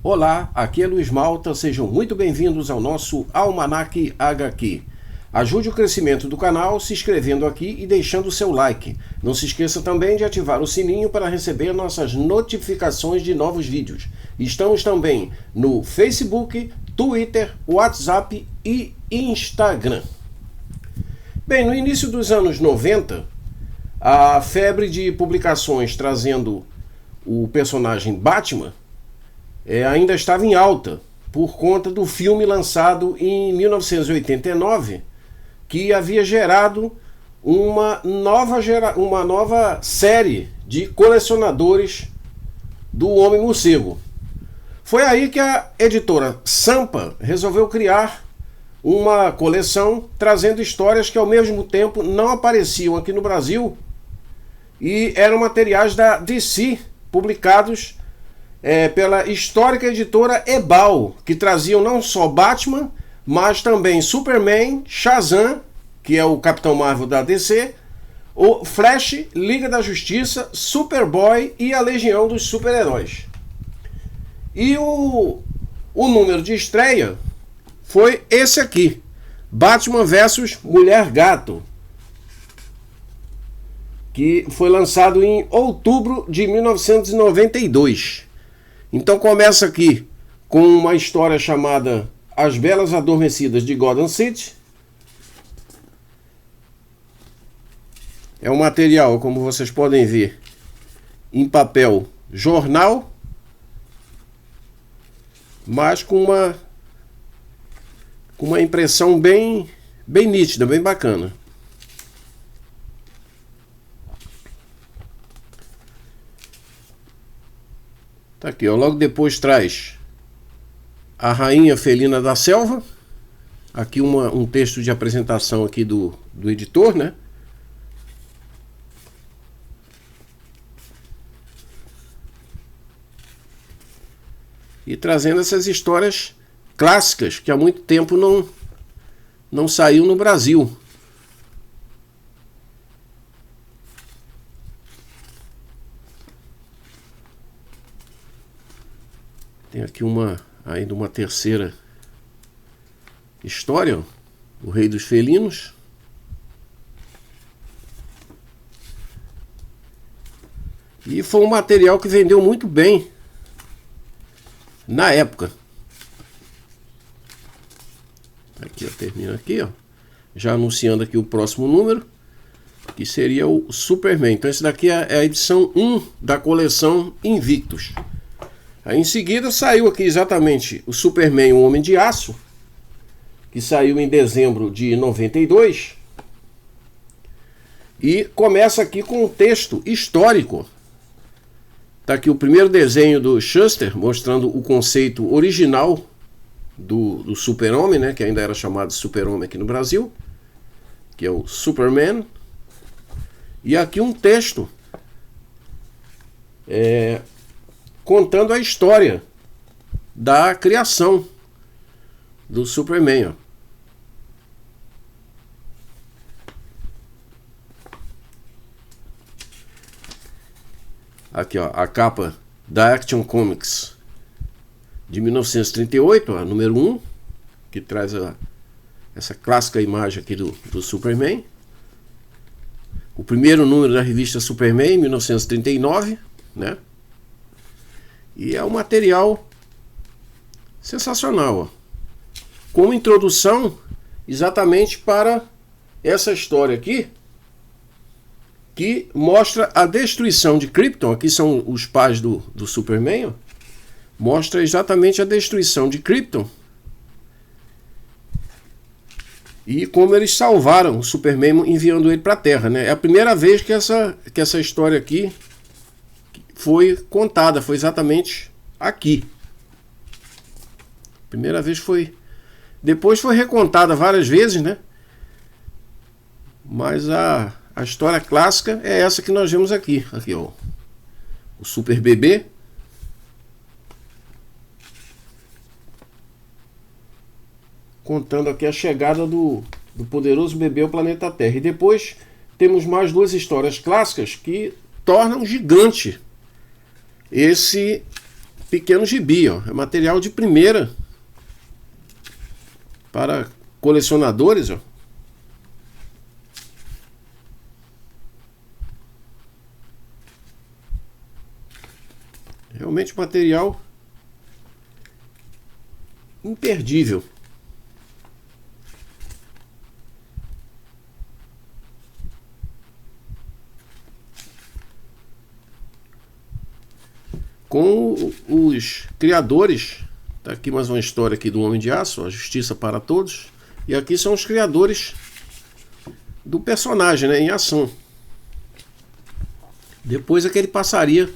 Olá, aqui é Luiz Malta, sejam muito bem-vindos ao nosso Almanac HQ. Ajude o crescimento do canal se inscrevendo aqui e deixando o seu like. Não se esqueça também de ativar o sininho para receber nossas notificações de novos vídeos. Estamos também no Facebook, Twitter, WhatsApp e Instagram. Bem, no início dos anos 90, a febre de publicações trazendo o personagem Batman ainda estava em alta por conta do filme lançado em 1989, que havia gerado uma nova série de colecionadores do Homem-Morcego. Foi aí que a editora Sampa resolveu criar uma coleção trazendo histórias que ao mesmo tempo não apareciam aqui no Brasil e eram materiais da DC, publicados pela histórica editora Ebal, que traziam não só Batman, mas também Superman, Shazam, que é o Capitão Marvel da DC, o Flash, Liga da Justiça, Superboy e a Legião dos Super-Heróis. E o número de estreia foi esse aqui, Batman vs Mulher Gato, que foi lançado em outubro de 1992. Então começa aqui com uma história chamada As Belas Adormecidas de Gotham City. É um material, como vocês podem ver, em papel jornal, mas com uma impressão bem nítida, bem bacana. Tá aqui, ó. Logo depois traz a Rainha Felina da Selva. Aqui um texto de apresentação aqui do editor, né? E trazendo essas histórias clássicas que há muito tempo não saiu no Brasil. Tem aqui ainda uma terceira história, ó, o Rei dos Felinos. E foi um material que vendeu muito bem na época. Aqui, ó, termina aqui, ó, já anunciando aqui o próximo número, que seria o Superman. Então esse daqui é a edição 1 da coleção Invictus. Aí em seguida saiu aqui exatamente o Superman, o Homem de Aço, que saiu em dezembro de 92. E começa aqui com um texto histórico. Está aqui o primeiro desenho do Shuster, mostrando o conceito original do Super-Homem, né, que ainda era chamado Super-Homem aqui no Brasil, que é o Superman. E aqui um texto contando a história da criação do Superman, ó. Aqui, ó, a capa da Action Comics de 1938, ó, número 1, que traz essa clássica imagem aqui do Superman. O primeiro número da revista Superman, 1939, né? E é um material sensacional, ó, com introdução exatamente para essa história aqui, que mostra a destruição de Krypton. Aqui são os pais do Superman, ó. Mostra exatamente a destruição de Krypton e como eles salvaram o Superman enviando ele para a Terra, né? É a primeira vez que essa história aqui foi contada, foi exatamente aqui. Primeira vez foi. Depois foi recontada várias vezes, né? Mas a história clássica é essa que nós vemos aqui. Aqui, ó. O Super Bebê. Contando aqui a chegada do poderoso bebê ao planeta Terra. E depois temos mais duas histórias clássicas que tornam gigante esse pequeno gibi, ó. É material de primeira para colecionadores, ó. Realmente material imperdível. Com os criadores, tá aqui mais uma história aqui do Homem de Aço, a Justiça para Todos, e aqui são os criadores do personagem, né, em ação. Depois é que ele passaria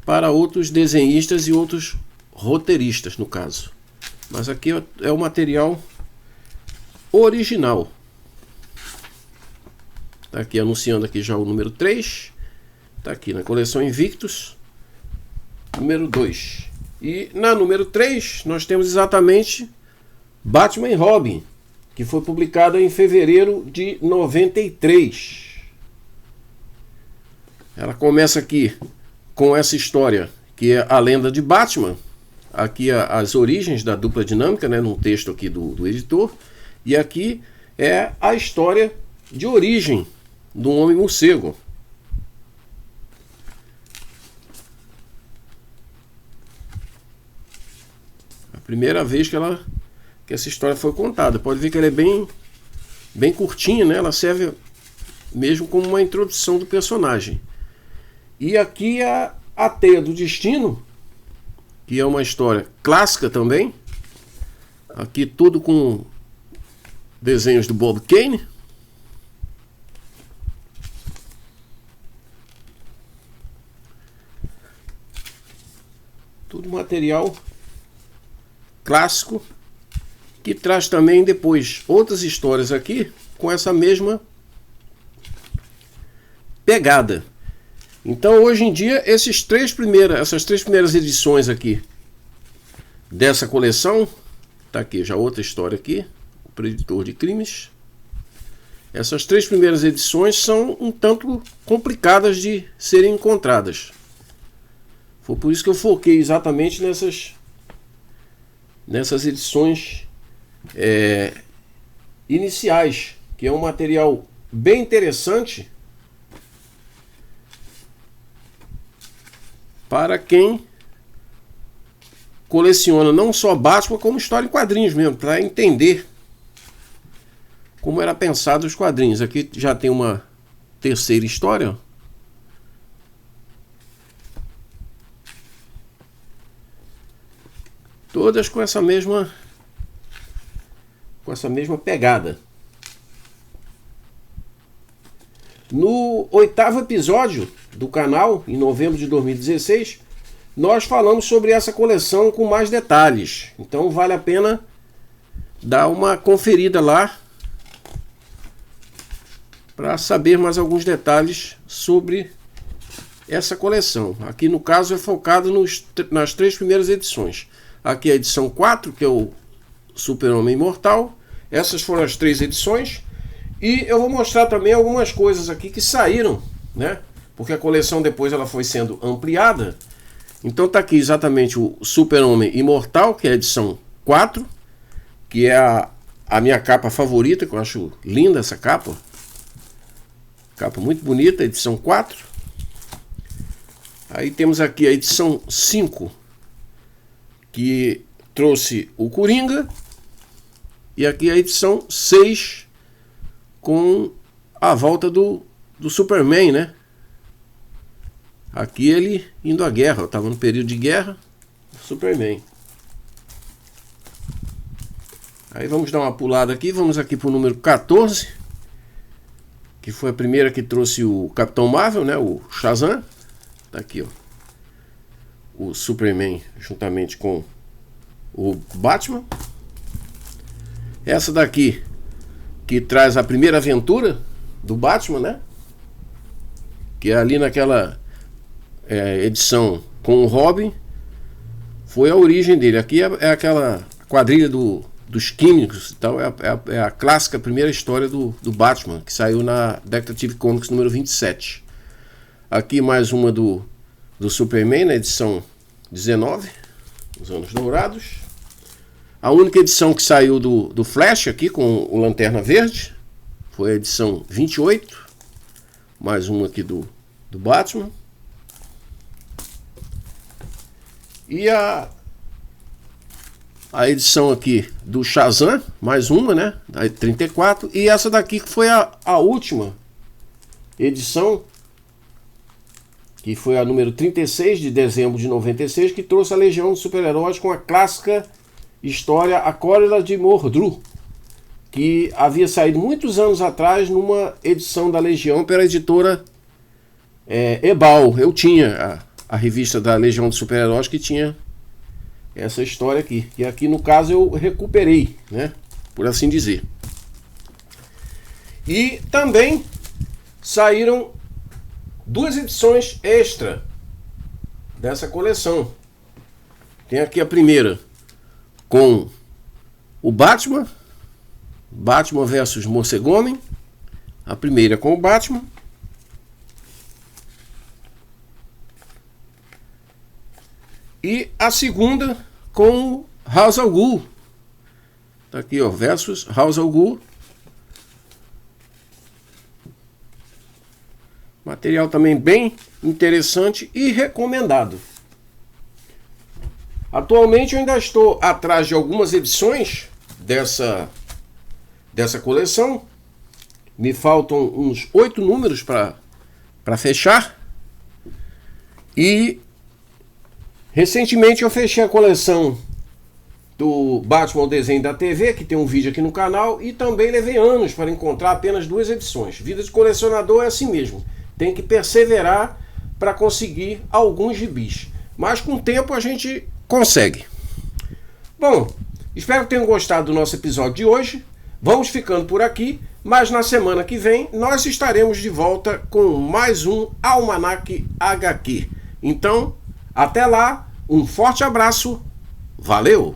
para outros desenhistas e outros roteiristas, no caso. Mas aqui é o material original. Tá aqui anunciando aqui já o número 3. Tá aqui na coleção Invictus, número 2. E na número 3 nós temos exatamente Batman e Robin, que foi publicada em fevereiro de 93. Ela começa aqui com essa história, que é a lenda de Batman. Aqui as origens da dupla dinâmica, né, num texto aqui do editor. E aqui é a história de origem do Homem-Morcego. A primeira vez que essa história foi contada. Pode ver que ela é bem curtinha, né? Ela serve mesmo como uma introdução do personagem. E aqui a Teia do Destino, que é uma história clássica também. Aqui tudo com desenhos do Bob Kane. Tudo material clássico, que traz também depois outras histórias aqui com essa mesma pegada. Então hoje em dia essas três primeiras edições aqui dessa coleção, tá aqui já outra história aqui, o Preditor de Crimes. Essas três primeiras edições são um tanto complicadas de serem encontradas. Foi por isso que eu foquei exatamente nessas edições iniciais, que é um material bem interessante para quem coleciona não só Batman, como história em quadrinhos mesmo, para entender como era pensado os quadrinhos. Aqui já tem uma terceira história. Todas com essa mesma pegada. No 8º episódio do canal, em novembro de 2016, nós falamos sobre essa coleção com mais detalhes. Então vale a pena dar uma conferida lá para saber mais alguns detalhes sobre essa coleção. Aqui no caso é focado nas três primeiras edições. Aqui é a edição 4, que é o Super-Homem Imortal. Essas foram as três edições. E eu vou mostrar também algumas coisas aqui que saíram, né? Porque a coleção depois ela foi sendo ampliada. Então tá aqui exatamente o Super-Homem Imortal, que é a edição 4, que é a minha capa favorita, que eu acho linda essa capa. Capa muito bonita, edição 4. Aí temos aqui a edição 5, que trouxe o Coringa. E aqui a edição 6, com a volta do Superman, né? Aqui ele indo à guerra, estava no período de guerra, Superman. Aí vamos dar uma pulada aqui, vamos aqui para o número 14, que foi a primeira que trouxe o Capitão Marvel, né? O Shazam. Tá aqui, ó. O Superman juntamente com o Batman. Essa daqui que traz a primeira aventura do Batman, né? Que é ali naquela edição com o Robin. Foi a origem dele. Aqui é aquela quadrilha dos químicos e tal. É a clássica primeira história do Batman, que saiu na Detective Comics número 27. Aqui mais uma do Superman, na edição 19. Os Anos Dourados. A única edição que saiu do Flash aqui com o Lanterna Verde foi a edição 28. Mais uma aqui do Batman. E a edição aqui do Shazam, mais uma, né? Da 34. E essa daqui que foi a última edição, que foi a número 36 de dezembro de 96, que trouxe a Legião de Super-Heróis com a clássica história A Cólera de Mordru, que havia saído muitos anos atrás numa edição da Legião pela editora Ebal. Eu tinha a revista da Legião de Super-Heróis que tinha essa história aqui. E aqui no caso eu recuperei, né? Por assim dizer. E também saíram duas edições extra dessa coleção. Tem aqui a primeira com o Batman versus Morcego-Homem. A primeira com o Batman. E a segunda com o Ra's al Ghul. Tá aqui, ó, versus Ra's al Ghul. Material também bem interessante e recomendado. Atualmente eu ainda estou atrás de algumas edições dessa coleção. Me faltam uns 8 números para fechar. E recentemente eu fechei a coleção do Batman, o desenho da TV, que tem um vídeo aqui no canal, e também levei anos para encontrar apenas 2 edições. Vida de colecionador é assim mesmo. Tem que perseverar para conseguir alguns gibis. Mas com o tempo a gente consegue. Bom, espero que tenham gostado do nosso episódio de hoje. Vamos ficando por aqui, mas na semana que vem nós estaremos de volta com mais um Almanac HQ. Então, até lá, um forte abraço, valeu!